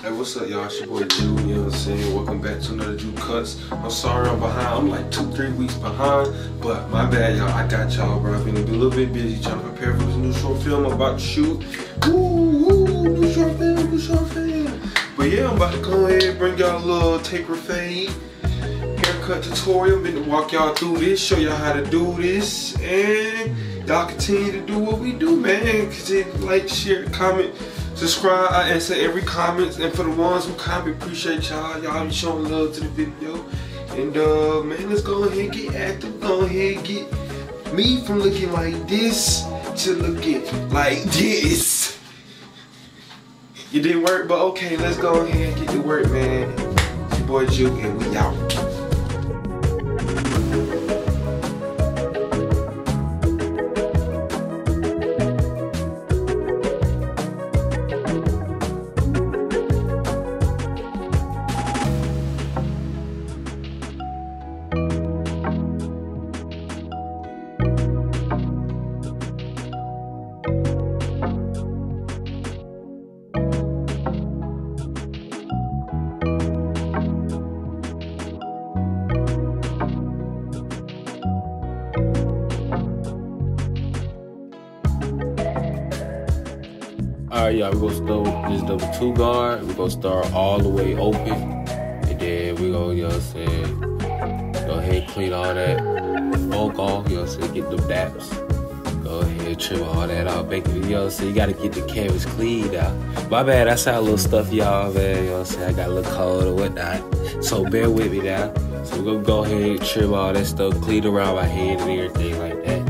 Hey, what's up, y'all? It's your boy Ju, you know what I'm saying? Welcome back to another JuCutz. I'm sorry I'm behind. I'm like 2-3 weeks behind, but my bad, y'all. I got y'all, bro. I've been a little bit busy trying to prepare for this new short film I'm about to shoot. New short film. But yeah, I'm about to go ahead and bring y'all a little Taperfade haircut tutorial. I'm going to walk y'all through this, show y'all how to do this, and y'all continue to do what we do, man. Like, share, comment, subscribe. I answer every comment, and for the ones who comment, appreciate y'all. Y'all be showing love to the video. And man, let's go ahead and get active. Go ahead and get me from looking like this to looking like this. It didn't work, but okay, let's go ahead and get to work, man. It's your boy Ju, and we out. Alright, y'all, we're gonna start with this double 2 guard. We're gonna start all the way open. And then we're gonna, you know what I'm saying, go ahead and clean all that bulk off, you know what I'm saying, get them daps. Go ahead and trim all that out, make it, you know what I'm saying, you gotta get the canvas cleaned out. My bad, I sound a little stuffy, y'all, man, you know what I'm saying, I got a little cold or whatnot. So bear with me now. So we're gonna go ahead and trim all that stuff, clean around my head and everything like that.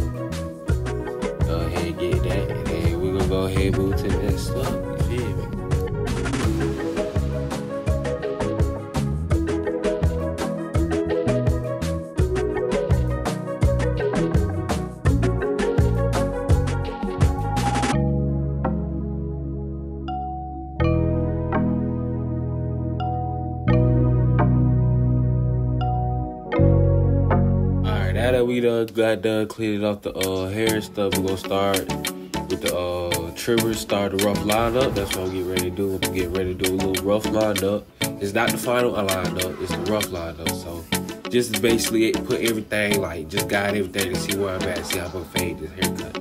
Go ahead and get that, and then we're gonna go ahead and move to the next stuff. You feel me? Alright, now that we got done cleaning off the hair and stuff, we're gonna start with the trimmers, start the rough line up. That's what I'm getting ready to do. I'm getting ready to do a little rough line up. It's not the final line up, it's the rough line up. So just basically put everything, like just guide everything to see where I'm at, see how I'm gonna fade this haircut.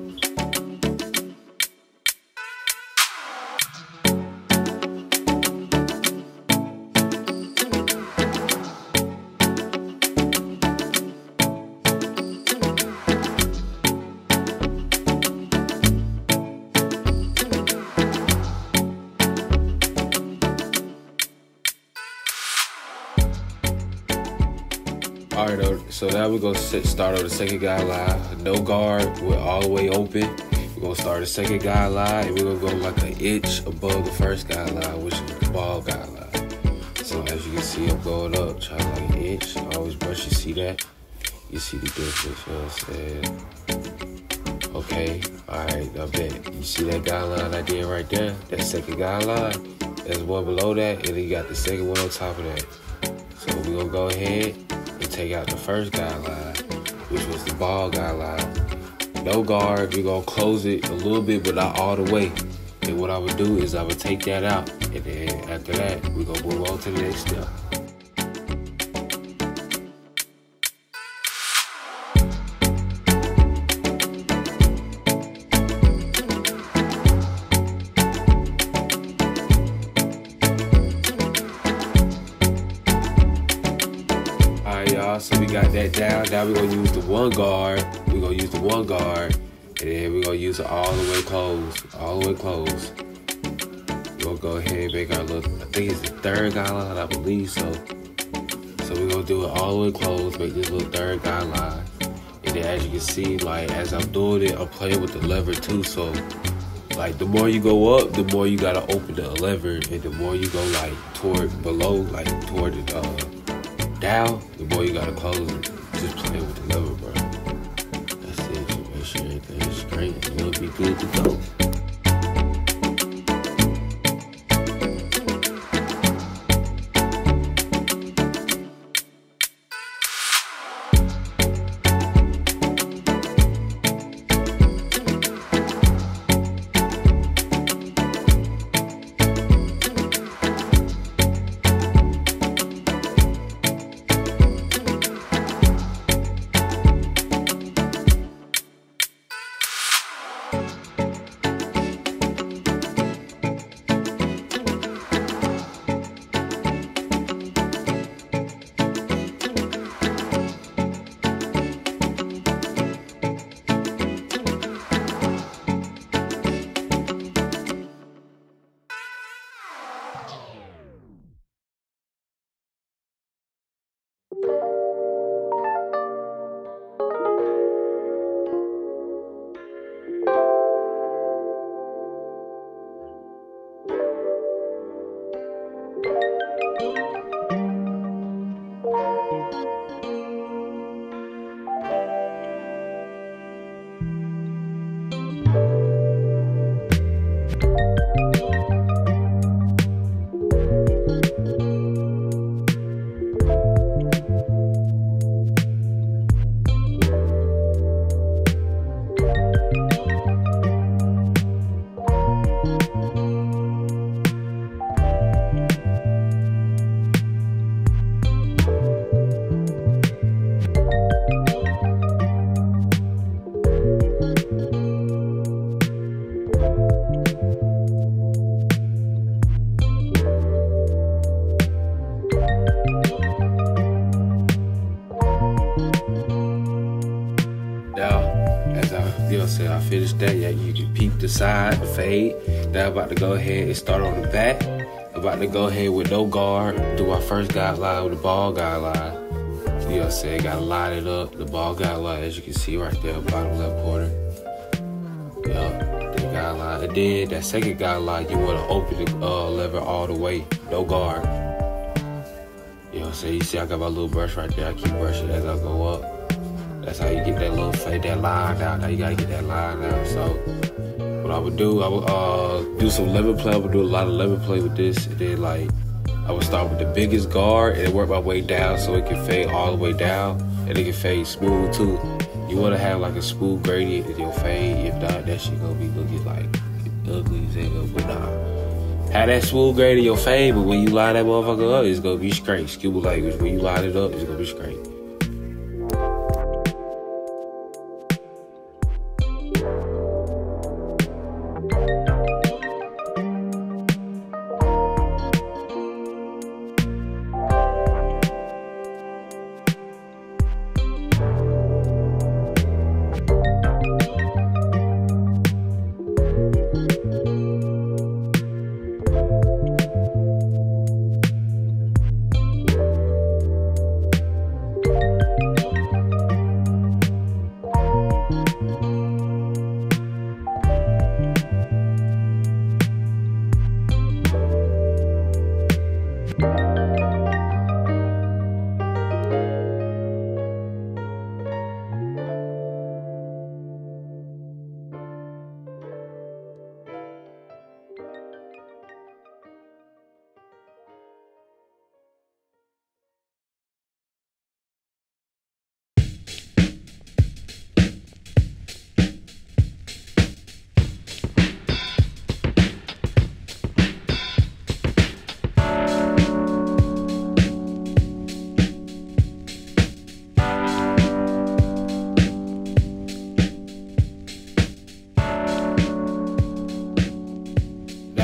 Alright, so now we're gonna start on the second guideline. No guard, we're all the way open. We're gonna start the second guideline, and we're gonna go like an inch above the first guideline, which is the ball guideline. So as you can see, I'm going up, trying like an inch. Always brush, you see that? You see the difference, you know what I'm saying? Okay, alright, I bet. You see that guideline I did right there? That second guideline? There's one below that, and then you got the second one on top of that. So we're gonna go ahead and take out the first guideline, which was the ball guideline. No guard, we're gonna close it a little bit, but not all the way. And what I would do is I would take that out, and then after that, we're gonna move on to the next step. Y'all, so we got that down. Now we're gonna use the one guard. We're gonna use the one guard, and then we're gonna use it all the way closed. All the way closed. We're gonna go ahead and make our little, I think it's the third guideline, I believe so. So we're gonna do it all the way closed, make this little third guideline. And then as you can see, like as I'm doing it, I'm playing with the lever too. So like the more you go up, the more you gotta open the lever, and the more you go like toward below, like toward the down, the more you gotta close it. Just play with the lever, bro. That's it. Just make sure everything is straight and it'll be good to go. I finished that. Yeah, you can peep the side, the fade. Now I'm about to go ahead and start on the back. I'm about to go ahead with no guard, do my first guideline with the ball guideline. You know what I'm saying? Gotta line it up. The ball guideline, as you can see right there, bottom left corner. Yeah, the guideline. And then that second guideline, you wanna open the lever all the way, no guard. You know what I'm saying? You see I got my little brush right there. I keep brushing as I go up. That's how you get that little fade, that line out. Now you gotta get that line out. So what I would do, I would do some lemon play. I would do a lot of lemon play with this. And then like, I would start with the biggest guard and work my way down so it can fade all the way down. And it can fade smooth too. You wanna have like a smooth gradient in your fade. If not, that shit gonna be looking like ugly as hell. But nah. Have that smooth gradient in your fade, but when you line that motherfucker up, it's gonna be straight. Scuba language, when you line it up, it's gonna be straight.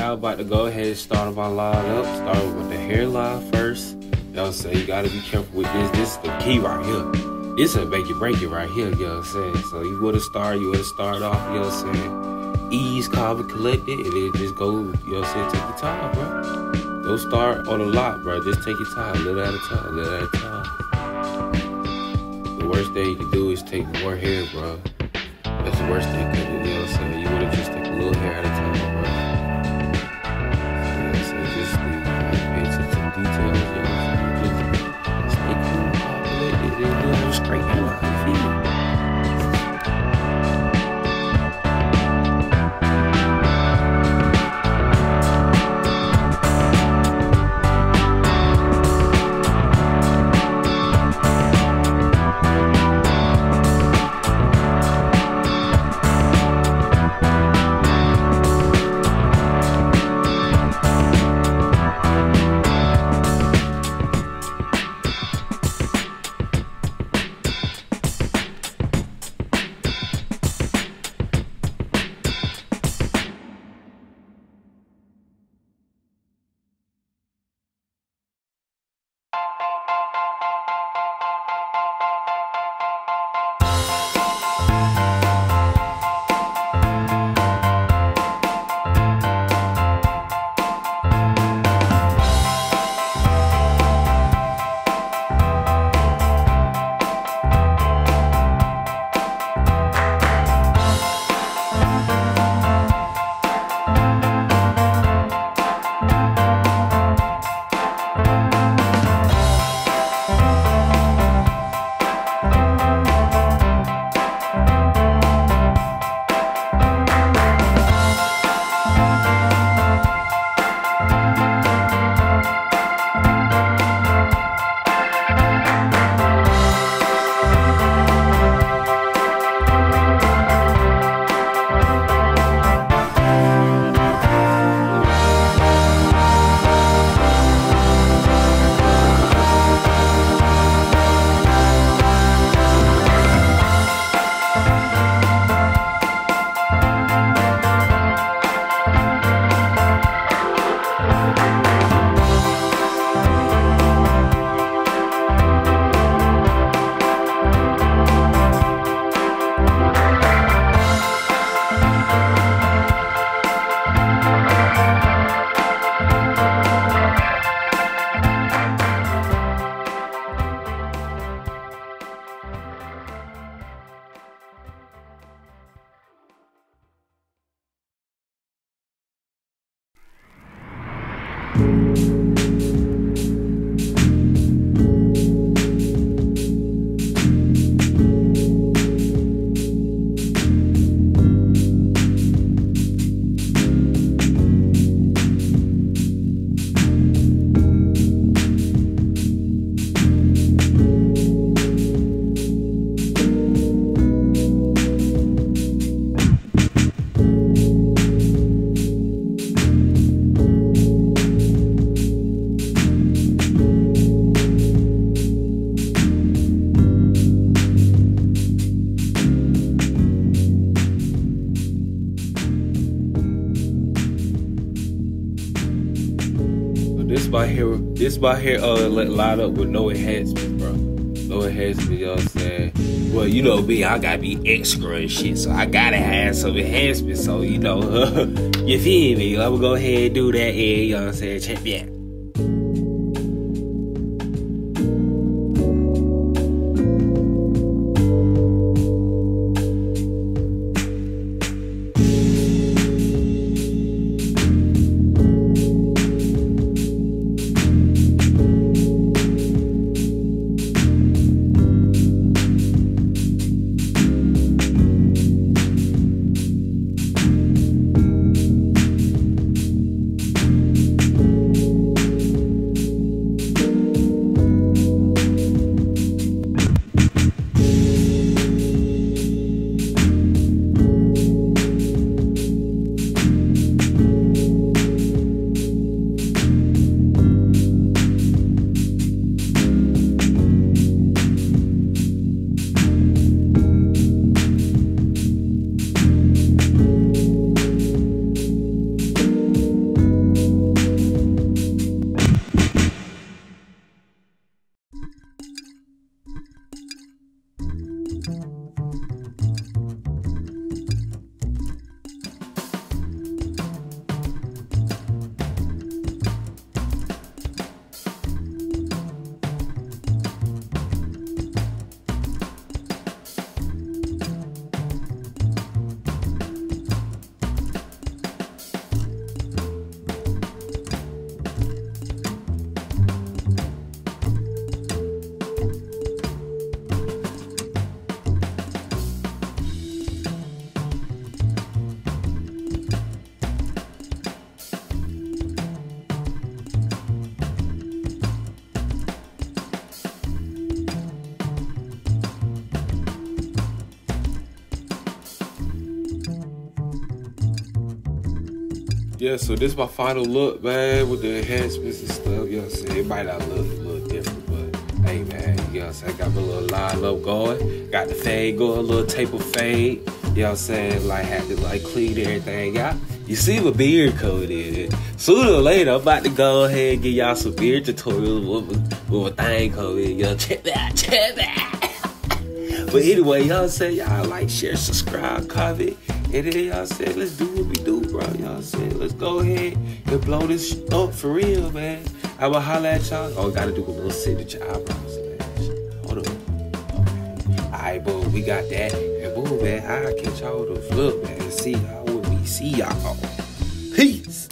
I'm about to go ahead and start my line up. Start with the hairline first. You know what I'm saying? You gotta be careful with this. This is the key right here. This will make you break it right here, you know what I'm saying? So you wanna start off, you know what I'm saying? Ease, calm, and collected, and then just go, you know what I'm saying? Take your time, bro. Don't start on a lot, bro. Just take your time, little at a time, little at a time. The worst thing you can do is take more hair, bro. That's the worst thing, you know what I'm saying? You wanna just take a little hair at a time, bro. Just pay attention to details, you know, just stay cool, it is a straight hairline, you feel me? this my hair line up with no enhancements, bro. No enhancements, you know what I'm saying? Well, you know me, I gotta be extra and shit, so I gotta have some enhancements. So, you know, you feel me? I'm gonna go ahead and do that, and you know what I'm saying? Check me out. Yeah, so this is my final look, man, with the enhancements and stuff, you know what I'm saying? It might not look a little different, but hey, man, you know what I'm saying? Got my little line up going, got the fade going, a little taper fade, you know what I'm saying? Like, had to, like, clean everything out. You see my beard coat in. Sooner or later, I'm about to go ahead and give y'all some beard tutorials with a thing coat in. Yo, check that, check that. But anyway, y'all say y'all like, share, subscribe, comment. And then y'all said, let's do what we do, bro. Y'all said, let's go ahead and blow this up for real, man. I'ma holla at y'all. Oh, gotta do a little signature eyebrows, man. Hold on. Okay. Alright, boom, we got that. And boom, man, I'll catch y'all with a flip, man. See y'all when we see y'all. Peace.